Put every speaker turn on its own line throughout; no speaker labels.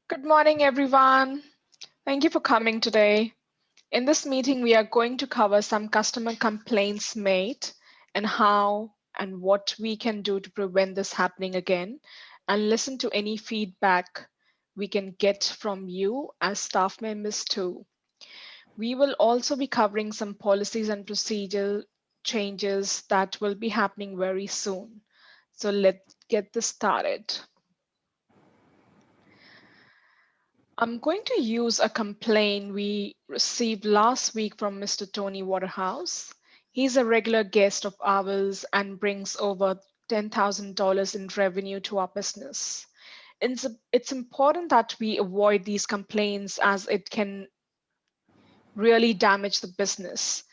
Good morning, everyone. Thank you for coming today. In this meeting, we are going to cover some customer complaints made and how and what we can do to prevent this happening again, and listen to any feedback we can get from you as staff members too. We will also be covering some policies and procedure changes that will be happening very soon. So let's get this started. I'm going to use a complaint we received last week from Mr. Tony Waterhouse. He's a regular guest of ours and brings over $10,000 in revenue to our business. It's important that we avoid these complaints as it can really damage the business.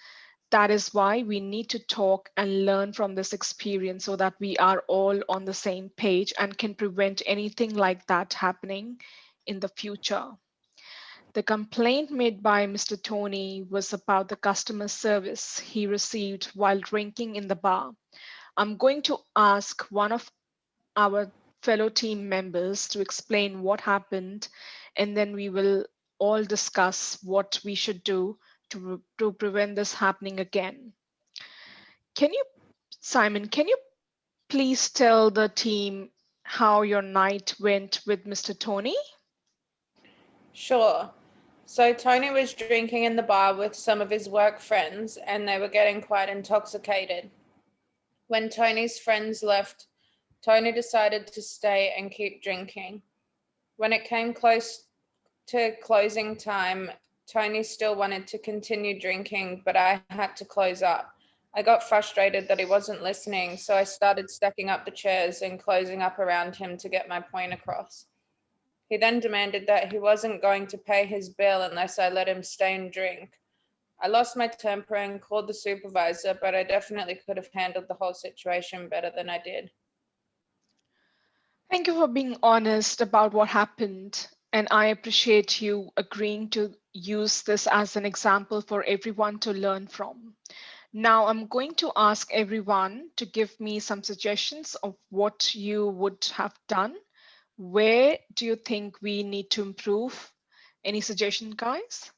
That is why we need to talk and learn from this experience so that we are all on the same page and can prevent anything like that happening in the future. The complaint made by Mr. Tony was about the customer service he received while drinking in the bar. I'm going to ask one of our fellow team members to explain what happened, and then we will all discuss what we should do to prevent this happening again. Can you, Simon, can you please tell the team how your night went with Mr. Tony?
Sure. So Tony was drinking in the bar with some of his work friends and they were getting quite intoxicated. When Tony's friends left, Tony decided to stay and keep drinking. When it came close to closing time, Tony still wanted to continue drinking, but I had to close up. I got frustrated that he wasn't listening, so I started stacking up the chairs and closing up around him to get my point across. He then demanded that he wasn't going to pay his bill unless I let him stay and drink. I lost my temper and called the supervisor, but I definitely could have handled the whole situation better than I did.
Thank you for being honest about what happened, and I appreciate you agreeing to use this as an example for everyone to learn from. Now, I'm going to ask everyone to give me some suggestions of what you would have done. Where do you think we need to improve? Any suggestion, guys?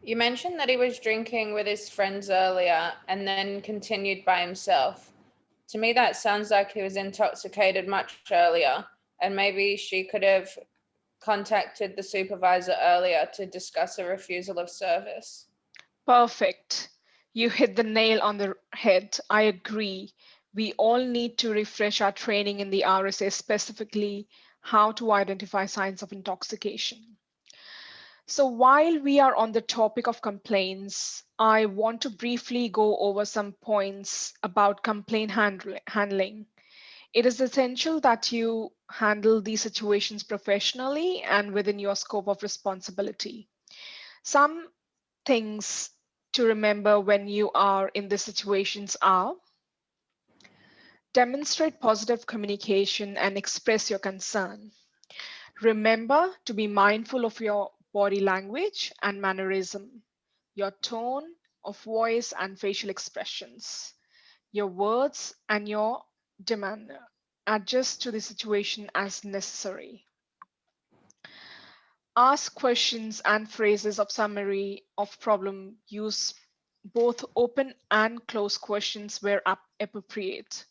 You mentioned that he was drinking with his friends earlier and then continued by himself. To me, that sounds like he was intoxicated much earlier, and maybe she could have contacted the supervisor earlier to discuss a refusal of service.
Perfect. You hit the nail on the head. I agree. We all need to refresh our training in the RSA, specifically how to identify signs of intoxication. So while we are on the topic of complaints, I want to briefly go over some points about complaint handling. It is essential that you handle these situations professionally and within your scope of responsibility. Some things to remember when you are in these situations are: demonstrate positive communication and express your concern. Remember to be mindful of your body language and mannerism, your tone of voice and facial expressions, your words and your demeanor. Adjust to the situation as necessary. Ask questions and phrases of summary of problem. Use both open and closed questions where appropriate.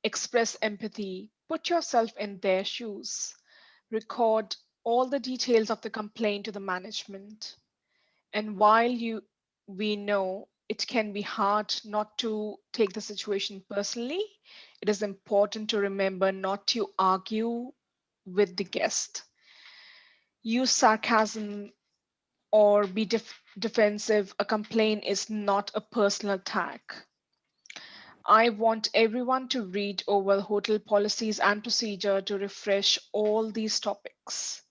Express empathy. Put yourself in their shoes. Record all the details of the complaint to the management. And while we know it can be hard not to take the situation personally, it is important to remember not to argue with the guest. Use sarcasm or be defensive. A complaint is not a personal attack. I want everyone to read over hotel policies and procedure to refresh all these topics.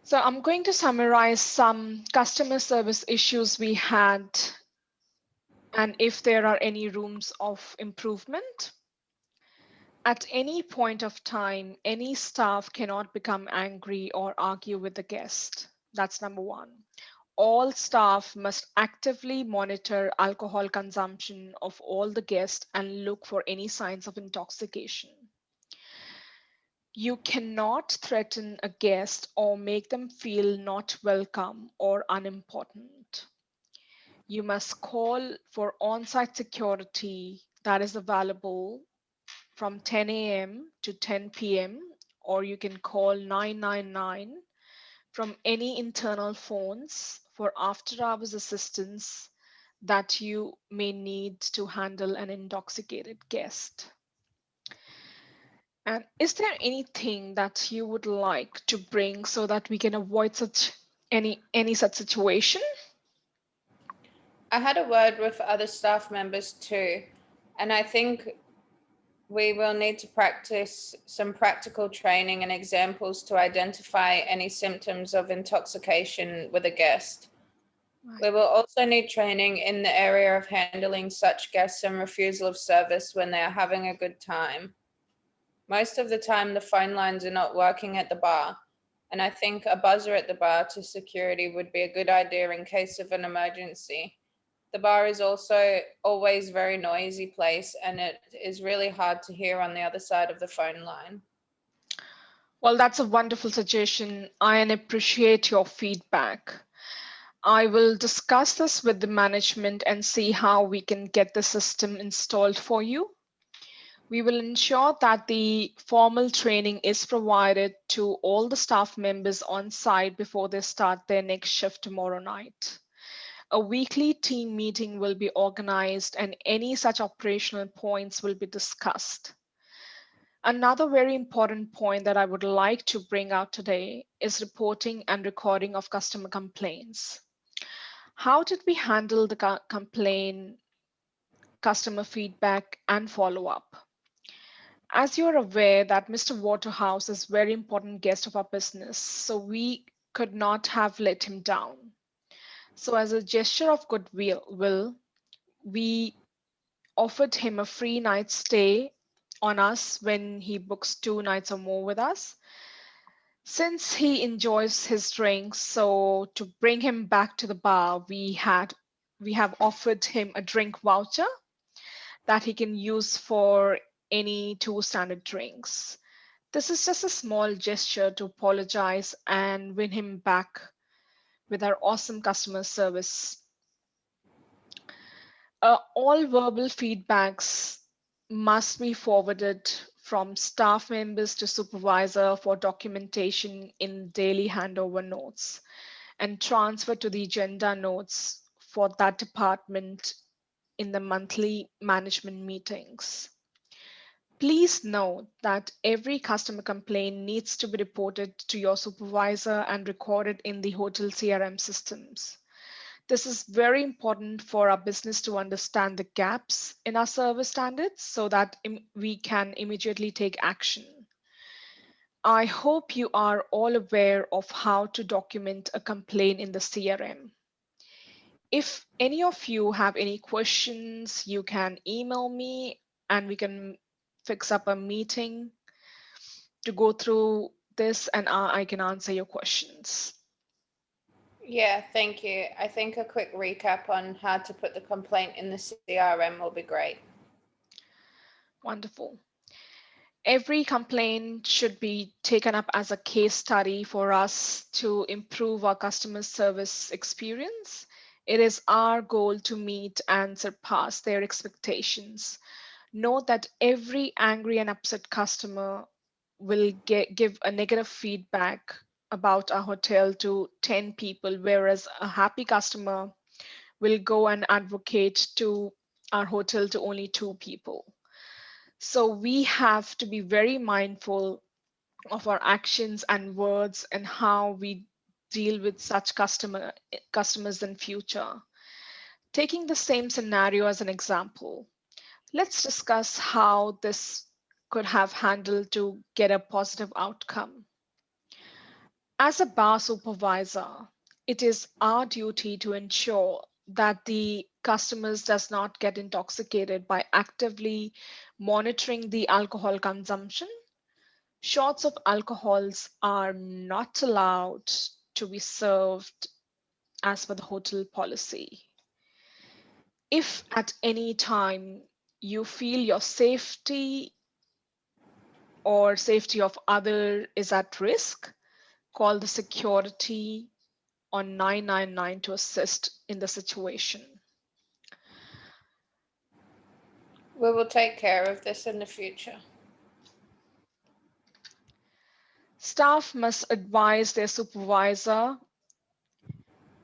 So I'm going to summarize some customer service issues we had and if there are any rooms of improvement. At any point of time, any staff cannot become angry or argue with the guest. That's number one. All staff must actively monitor alcohol consumption of all the guests and look for any signs of intoxication. You cannot threaten a guest or make them feel not welcome or unimportant. You must call for on site security that is available from 10 a.m. to 10 p.m., or you can call 999 from any internal phones for after hours assistance that you may need to handle an intoxicated guest. And is there anything that you would like to bring so that we can avoid such any such situation?
I had a word with other staff members too, and I think we will need to practice some practical training and examples to identify any symptoms of intoxication with a guest.
Right.
We will also need training in the area of handling such guests and refusal of service when they are having a good time. Most of the time, the phone lines are not working at the bar, and I think a buzzer at the bar to security would be a good idea in case of an emergency. The bar is also always a very noisy place, and it is really hard to hear on the other side of the phone line.
Well, that's a wonderful suggestion. I appreciate your feedback. I will discuss this with the management and see how we can get the system installed for you. We will ensure that the formal training is provided to all the staff members on site before they start their next shift tomorrow night. A weekly team meeting will be organized and any such operational points will be discussed. Another very important point that I would like to bring out today is reporting and recording of customer complaints. How did we handle the complaint, customer feedback, and follow up? As you're aware that Mr. Waterhouse is a very important guest of our business, so we could not have let him down. So as a gesture of goodwill, we offered him a free night stay on us when he books 2 nights or more with us. Since he enjoys his drinks, so to bring him back to the bar, we have offered him a drink voucher that he can use for any 2 standard drinks. This is just a small gesture to apologize and win him back with our awesome customer service. All verbal feedbacks must be forwarded from staff members to supervisor for documentation in daily handover notes and transfer to the agenda notes for that department in the monthly management meetings. Please note that every customer complaint needs to be reported to your supervisor and recorded in the hotel CRM systems. This is very important for our business to understand the gaps in our service standards so that we can immediately take action. I hope you are all aware of how to document a complaint in the CRM. If any of you have any questions, you can email me and we can fix up a meeting to go through this and I can answer your questions.
Yeah, thank you. I think a quick recap on how to put the complaint in the CRM will be great.
Wonderful. Every complaint should be taken up as a case study for us to improve our customer service experience. It is our goal to meet and surpass their expectations. Note that every angry and upset customer will give a negative feedback about our hotel to 10 people, whereas a happy customer will go and advocate to our hotel to only 2 people. So we have to be very mindful of our actions and words and how we deal with such customers in future. Taking the same scenario as an example, let's discuss how this could have handled to get a positive outcome. As a bar supervisor, it is our duty to ensure that the customers does not get intoxicated by actively monitoring the alcohol consumption. Shots of alcohols are not allowed to be served as per the hotel policy. If at any time you feel your safety or safety of other is at risk, call the security on 999 to assist in the situation.
We will take care of this in the future.
Staff must advise their supervisor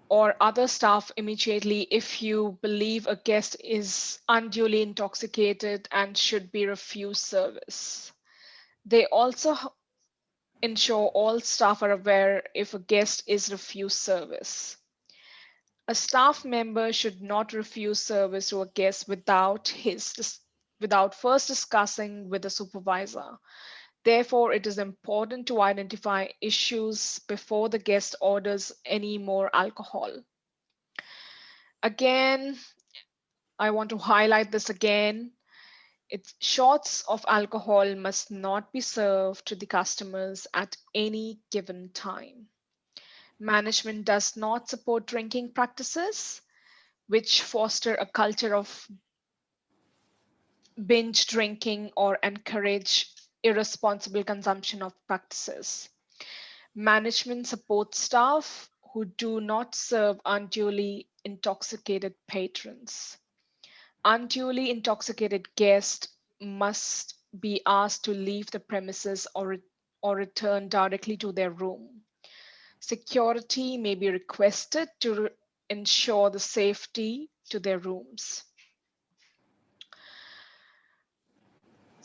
or other staff immediately if you believe a guest is unduly intoxicated and should be refused service. They also ensure all staff are aware if a guest is refused service. A staff member should not refuse service to a guest without first discussing with the supervisor. Therefore, it is important to identify issues before the guest orders any more alcohol. Again, I want to highlight this again. It's shots of alcohol must not be served to the customers at any given time. Management does not support drinking practices which foster a culture of binge drinking or encourage irresponsible consumption of practices. Management supports staff who do not serve unduly intoxicated patrons. Unduly intoxicated guests must be asked to leave the premises or return directly to their room. Security may be requested to ensure the safety to their rooms.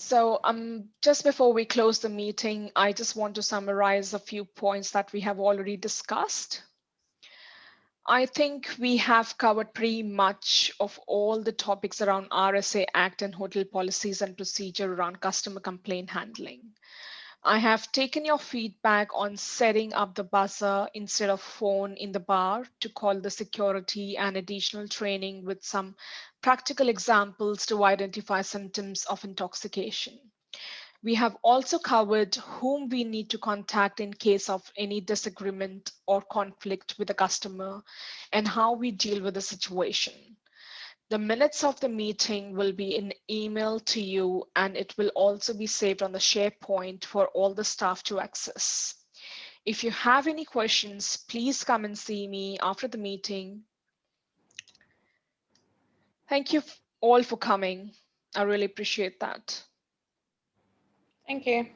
So, just before we close the meeting, I just want to summarize a few points that we have already discussed. I think we have covered pretty much of all the topics around RSA Act and hotel policies and procedure around customer complaint handling. I have taken your feedback on setting up the buzzer instead of phone in the bar to call the security and additional training with some practical examples to identify symptoms of intoxication. We have also covered whom we need to contact in case of any disagreement or conflict with a customer and how we deal with the situation. The minutes of the meeting will be in email to you and it will also be saved on the SharePoint for all the staff to access. If you have any questions, please come and see me after the meeting. Thank you all for coming. I really appreciate that.
Thank you.